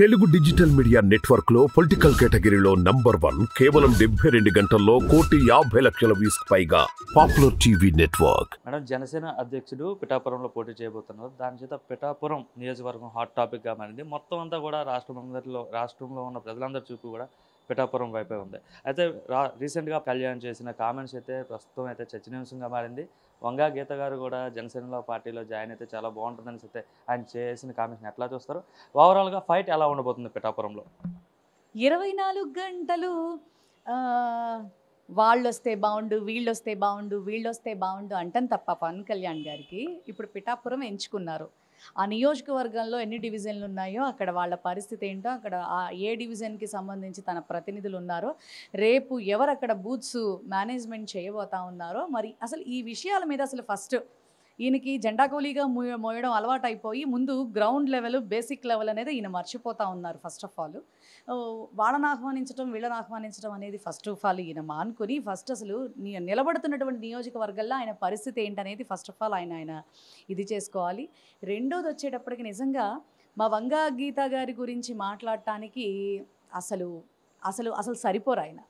Telugu digital media network లో political కేటగిరీలో #1 కేవలం 72 గంటల్లో 1,50,00,000 వ్యూస్ పైగా popular TV network. Madam, Janasena అధ్యక్షుడు పిఠాపురంలో పోటీ చేయబోతున్నారు. దాని చేత పిఠాపురం నియోజకవర్గం హాట్ టాపిక్గా మారింది. మొత్తం అంతా కూడా రాష్ట్రంలో ఉన్న ప్రజలందరి చూపు కూడా పిఠాపురం వైపే ఉంది. అయితే రీసెంట్గా కళ్యాణ్ చేసిన కామెంట్స్ అయితే ప్రస్తుతం అయితే చర్చనీయాంశంగా మారింది. వంగా గీత గారు కూడా జనసేనలో పార్టీలో జాయిన్ అయితే చాలా బాగుంటుందని అయితే ఆయన చేసిన కామెంట్స్ని ఎట్లా చూస్తారు? ఓవరాల్గా ఫైట్ ఎలా ఉండబోతుంది పిఠాపురంలో? 24 గంటలు వాళ్ళొస్తే బాగుండు, వీళ్ళొస్తే బాగుండు అంటాం తప్ప పవన్ కళ్యాణ్ గారికి ఇప్పుడు పిఠాపురం ఎంచుకున్నారు. ఆ నియోజకవర్గంలో ఎన్ని డివిజన్లు ఉన్నాయో అక్కడ వాళ్ళ పరిస్థితి ఏంటో, అక్కడ ఏ డివిజన్కి సంబంధించి తన ప్రతినిధులు ఉన్నారో, రేపు ఎవరు అక్కడ బూత్స్ మేనేజ్మెంట్ చేయబోతా ఉన్నారో, మరి అసలు ఈ విషయాల మీద అసలు ఫస్ట్ ఈయనకి జెండా కూలీగా మోయడం అలవాటు అయిపోయి ముందు గ్రౌండ్ లెవెల్, బేసిక్ లెవెల్ అనేది ఈయన మర్చిపోతూ ఉన్నారు. ఫస్ట్ ఆఫ్ ఆల్ వాళ్ళని ఆహ్వానించడం, వీళ్ళని ఆహ్వానించడం అనేది ఫస్ట్ ఆఫ్ ఆల్ ఈయన మానుకొని ఫస్ట్ అసలు నిలబడుతున్నటువంటి నియోజకవర్గాల్లో ఆయన పరిస్థితి ఏంటనేది ఫస్ట్ ఆఫ్ ఆల్ ఆయన ఇది చేసుకోవాలి. రెండోది వచ్చేటప్పటికి నిజంగా మా వంగా గీత గారి గురించి మాట్లాడటానికి అసలు అసలు అసలు సరిపోరు ఆయన.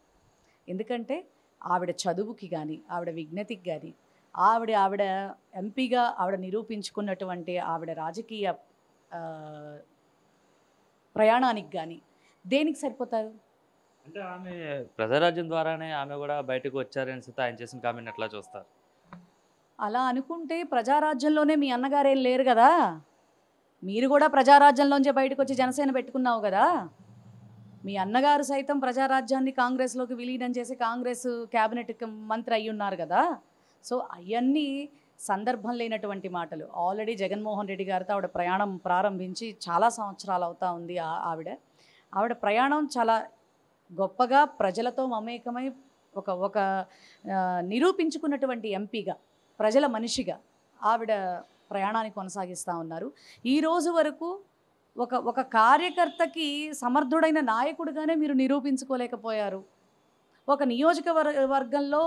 ఎందుకంటే ఆవిడ చదువుకి కానీ, ఆవిడ విజ్ఞతికి కానీ, ఆవిడ ఎంపీగా ఆవిడ నిరూపించుకున్నటువంటి ఆవిడ రాజకీయ ప్రయాణానికి కానీ దేనికి సరిపోతారు? అంటే ఆమె ప్రజారాజ్యం ద్వారానే ఆమె కూడా బయటకు వచ్చారని ఆయన చేసిన కామెంట్ ఎట్లా చూస్తారు? అలా అనుకుంటే ప్రజారాజ్యంలోనే మీ అన్నగారేం లేరు కదా. మీరు కూడా ప్రజారాజ్యంలోంచే బయటకు వచ్చి జనసేన పెట్టుకున్నావు కదా. మీ అన్నగారు సైతం ప్రజారాజ్యాన్ని కాంగ్రెస్లోకి విలీనం చేసి కాంగ్రెస్ క్యాబినెట్ మంత్రి అయి ఉన్నారు కదా. సో అవన్నీ సందర్భం లేనటువంటి మాటలు. ఆల్రెడీ జగన్మోహన్ రెడ్డి గారితో ఆవిడ ప్రయాణం ప్రారంభించి చాలా సంవత్సరాలు అవుతా ఉంది. ఆవిడ ప్రయాణం చాలా గొప్పగా ప్రజలతో మమేకమై ఒక నిరూపించుకున్నటువంటి ఎంపీగా, ప్రజల మనిషిగా ఆవిడ ప్రయాణాన్ని కొనసాగిస్తూ ఉన్నారు. ఈ రోజు వరకు ఒక కార్యకర్తకి సమర్థుడైన నాయకుడిగానే మీరు నిరూపించుకోలేకపోయారు. ఒక నియోజకవర్గంలో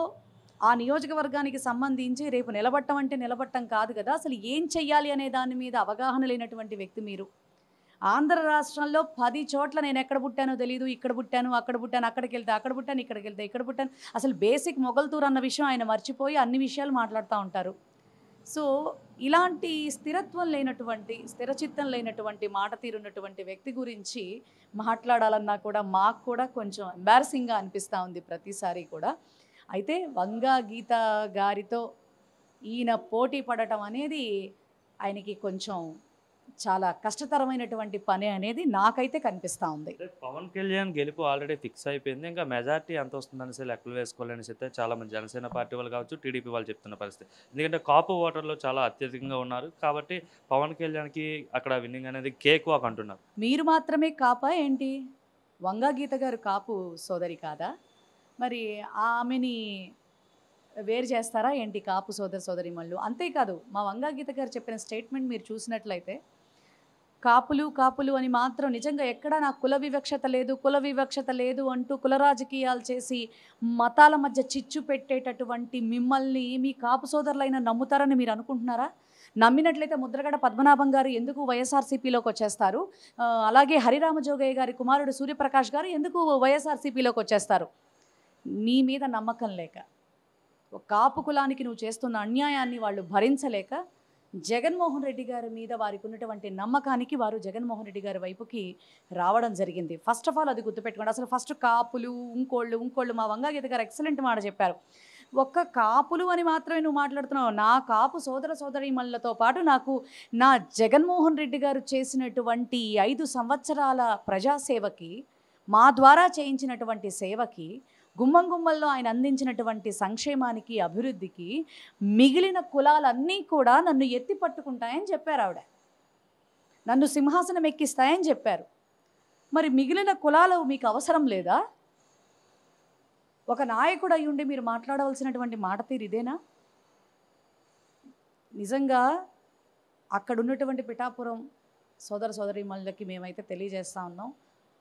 ఆ నియోజకవర్గానికి సంబంధించి రేపు నిలబట్టం అంటే నిలబట్టం కాదు కదా. అసలు ఏం చెయ్యాలి అనే దాని మీద అవగాహన లేనటువంటి వ్యక్తి మీరు. ఆంధ్ర రాష్ట్రంలో 10 చోట్ల నేను ఎక్కడ పుట్టానో తెలియదు, ఇక్కడ పుట్టాను, అక్కడ పుట్టాను, అక్కడికి వెళ్తే అక్కడ పుట్టాను, ఇక్కడికి వెళ్తే ఇక్కడ పుట్టాను, అసలు బేసిక్ మొగల్తూరు అన్న విషయం ఆయన మర్చిపోయి అన్ని విషయాలు మాట్లాడుతూ ఉంటారు. సో ఇలాంటి స్థిరత్వం లేనటువంటి, స్థిరచిత్తం లేనటువంటి, మాట తీరున్నటువంటి వ్యక్తి గురించి మాట్లాడాలన్నా కూడా మాకు కూడా కొంచెం ఎంబారసింగ్గా అనిపిస్తూ ఉంది ప్రతిసారి కూడా. అయితే వంగా గీత గారితో ఈయన పోటీ పడటం అనేది ఆయనకి కొంచెం చాలా కష్టతరమైనటువంటి పని అనేది నాకైతే కనిపిస్తూ ఉంది. పవన్ కళ్యాణ్ గెలుపు ఆల్రెడీ ఫిక్స్ అయిపోయింది. ఇంకా మెజార్టీ ఎంత వస్తుందనేసి లెక్కలు వేసుకోవాలనేసి అయితే చాలామంది జనసేన పార్టీ వాళ్ళు కావచ్చు, టీడీపీ వాళ్ళు చెప్తున్న పరిస్థితి. ఎందుకంటే కాపు ఓటర్లు చాలా అత్యధికంగా ఉన్నారు కాబట్టి పవన్ కళ్యాణ్కి అక్కడ విన్నింగ్ అనేది కేక్ వాక్ అంటున్నారు. మీరు మాత్రమే కాపా ఏంటి? వంగా గీత గారు కాపు సోదరి కాదా? మరి ఆమెని వేరు చేస్తారా ఏంటి కాపు సోదరిమణులు? అంతేకాదు మా వంగా గీత గారు చెప్పిన స్టేట్మెంట్ మీరు చూసినట్లయితే కాపులు అని మాత్రం నిజంగా ఎక్కడా నాకు కుల వివక్షత లేదు అంటూ కుల రాజకీయాలు చేసి మతాల మధ్య చిచ్చు పెట్టేటటువంటి మిమ్మల్ని మీ కాపు సోదరులైన నమ్ముతారని మీరు అనుకుంటున్నారా? నమ్మినట్లయితే ముద్రగడ పద్మనాభం గారు ఎందుకు వైఎస్ఆర్సీపీలోకి వచ్చేస్తారు? అలాగే హరిరామజోగయ్య గారి కుమారుడు సూర్యప్రకాష్ గారు ఎందుకు వైఎస్ఆర్సీపీలోకి వచ్చేస్తారు? నీ మీద నమ్మకం లేక, కాపు కులానికి నువ్వు చేస్తున్న అన్యాయాన్ని వాళ్ళు భరించలేక జగన్మోహన్ రెడ్డి గారి మీద వారికి ఉన్నటువంటి నమ్మకానికి వారు జగన్మోహన్ రెడ్డి గారి వైపుకి రావడం జరిగింది. ఫస్ట్ ఆఫ్ ఆల్ అది గుర్తుపెట్టుకోండి. అసలు ఫస్ట్ కాపులు ఇంకోళ్ళు మా వంగా గీత గారు ఎక్సలెంట్ మాట చెప్పారు. ఒక్క కాపులు అని మాత్రమే నువ్వు మాట్లాడుతున్నావు. నా కాపు సోదరీమణులతో పాటు నాకు నా జగన్మోహన్ రెడ్డి గారు చేసినటువంటి 5 సంవత్సరాల ప్రజాసేవకి, మా ద్వారా చేయించినటువంటి సేవకి, గుమ్మల్లో ఆయన అందించినటువంటి సంక్షేమానికి, అభివృద్ధికి మిగిలిన కులాలన్నీ కూడా నన్ను ఎత్తి పట్టుకుంటాయని చెప్పారు ఆవిడ. నన్ను సింహాసనం ఎక్కిస్తాయని చెప్పారు. మరి మిగిలిన కులాలు మీకు అవసరం లేదా? ఒక నాయకుడు అయి ఉండి మీరు మాట్లాడవలసినటువంటి మాట తీరు ఇదేనా? నిజంగా అక్కడ ఉన్నటువంటి పిఠాపురం సోదరీమణులకి మేమైతే తెలియజేస్తూ ఉన్నాం,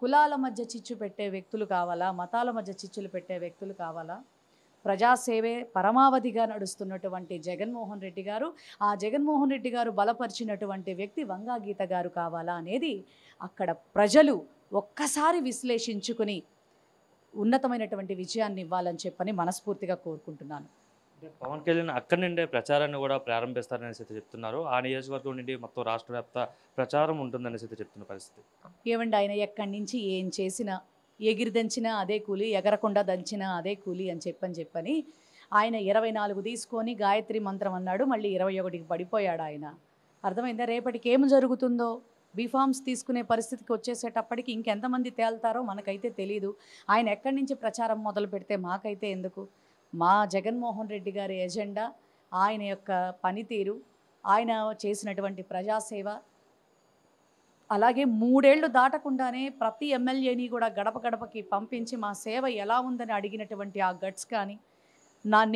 కులాల మధ్య చిచ్చు పెట్టే వ్యక్తులు కావాలా, మతాల మధ్య చిచ్చులు పెట్టే వ్యక్తులు కావాలా? ప్రజాసేవే పరమావధిగా నడుస్తున్నటువంటి జగన్మోహన్ రెడ్డి గారు, ఆ జగన్మోహన్ రెడ్డి గారు బలపరిచినటువంటి వ్యక్తి వంగా గీత గారు కావాలా అనేది అక్కడ ప్రజలు ఒక్కసారి విశ్లేషించుకుని ఉన్నతమైనటువంటి విజయాన్ని ఇవ్వాలని చెప్పని మనస్ఫూర్తిగా కోరుకుంటున్నాను. అంటే పవన్ కళ్యాణ్ అక్కడి నుండే ప్రచారాన్ని కూడా ప్రారంభిస్తారనేసి అయితే చెప్తున్నారు. ఆ నియోజకవర్గం నుండి మొత్తం రాష్ట్ర వ్యాప్త ప్రచారం ఉంటుందనేసి అయితే చెప్తున్న పరిస్థితి. ఏమండి, ఆయన ఎక్కడి నుంచి ఏం చేసినా, ఎగిరిదంచినా అదే కూలి, ఎగరకుండా దంచినా అదే కూలి అని చెప్పని ఆయన 24 తీసుకొని గాయత్రి మంత్రం అన్నాడు, మళ్ళీ 21కి పడిపోయాడు ఆయన. అర్థమైందా? రేపటికి ఏం జరుగుతుందో, బీఫామ్స్ తీసుకునే పరిస్థితికి వచ్చేసేటప్పటికి ఇంకెంతమంది తేల్తారో మనకైతే తెలీదు. ఆయన ఎక్కడి నుంచి ప్రచారం మొదలు పెడితే మాకైతే ఎందుకు? మా జగన్మోహన్ రెడ్డి గారి ఎజెండా, ఆయన యొక్క పనితీరు, ఆయన చేసినటువంటి ప్రజాసేవ, అలాగే 3 ఏళ్ళు దాటకుండానే ప్రతి ఎమ్మెల్యేని కూడా గడప గడపకి పంపించి మా సేవ ఎలా ఉందని అడిగినటువంటి ఆ గట్స్ కానీ,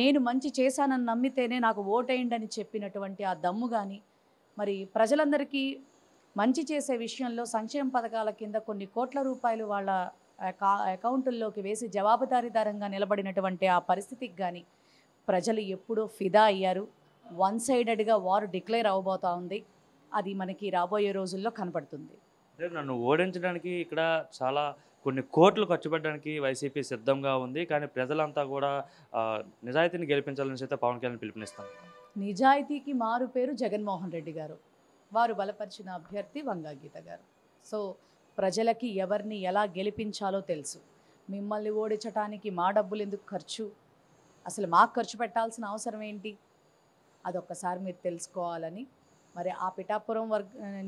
నేను మంచి చేశానని నమ్మితేనే నాకు ఓటేయండి అని చెప్పినటువంటి ఆ దమ్ము కానీ, మరి ప్రజలందరికీ మంచి చేసే విషయంలో సంక్షేమ పథకాల కింద కొన్ని కోట్ల రూపాయలు వాళ్ళ అకౌంటుల్లోకి వేసి జవాబుదారీదారంగా నిలబడినటువంటి ఆ పరిస్థితికి కానీ ప్రజలు ఎప్పుడూ ఫిదా అయ్యారు. 1 సైడెడ్గా వారు డిక్లేర్ అవ్వబోతా ఉంది. అది మనకి రాబోయే రోజుల్లో కనపడుతుంది. అంటే నన్ను ఓడించడానికి ఇక్కడ చాలా కొన్ని కోట్లు ఖర్చు పెట్టడానికి వైసీపీ సిద్ధంగా ఉంది. కానీ ప్రజలంతా కూడా నిజాయితీని గెలిపించాలని అయితే పవన్ కళ్యాణ్ పిలుపునిస్తాను. నిజాయితీకి మారు పేరు జగన్మోహన్ రెడ్డి గారు, వారు బలపరిచిన అభ్యర్థి వంగా గీత గారు. సో ప్రజలకి ఎవరిని ఎలా గెలిపించాలో తెలుసు. మిమ్మల్ని ఓడించడానికి మా డబ్బులు ఎందుకు ఖర్చు, అసలు మాకు ఖర్చు పెట్టాల్సిన అవసరం ఏంటి, అదొక్కసారి మీరు తెలుసుకోవాలని, మరి ఆ పిఠాపురం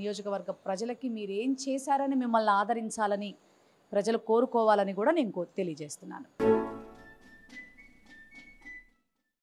నియోజకవర్గ ప్రజలకి మీరు ఏం చేశారని మిమ్మల్ని ఆదరించాలని ప్రజలు కోరుకోవాలని కూడా నేను తెలియజేస్తున్నాను.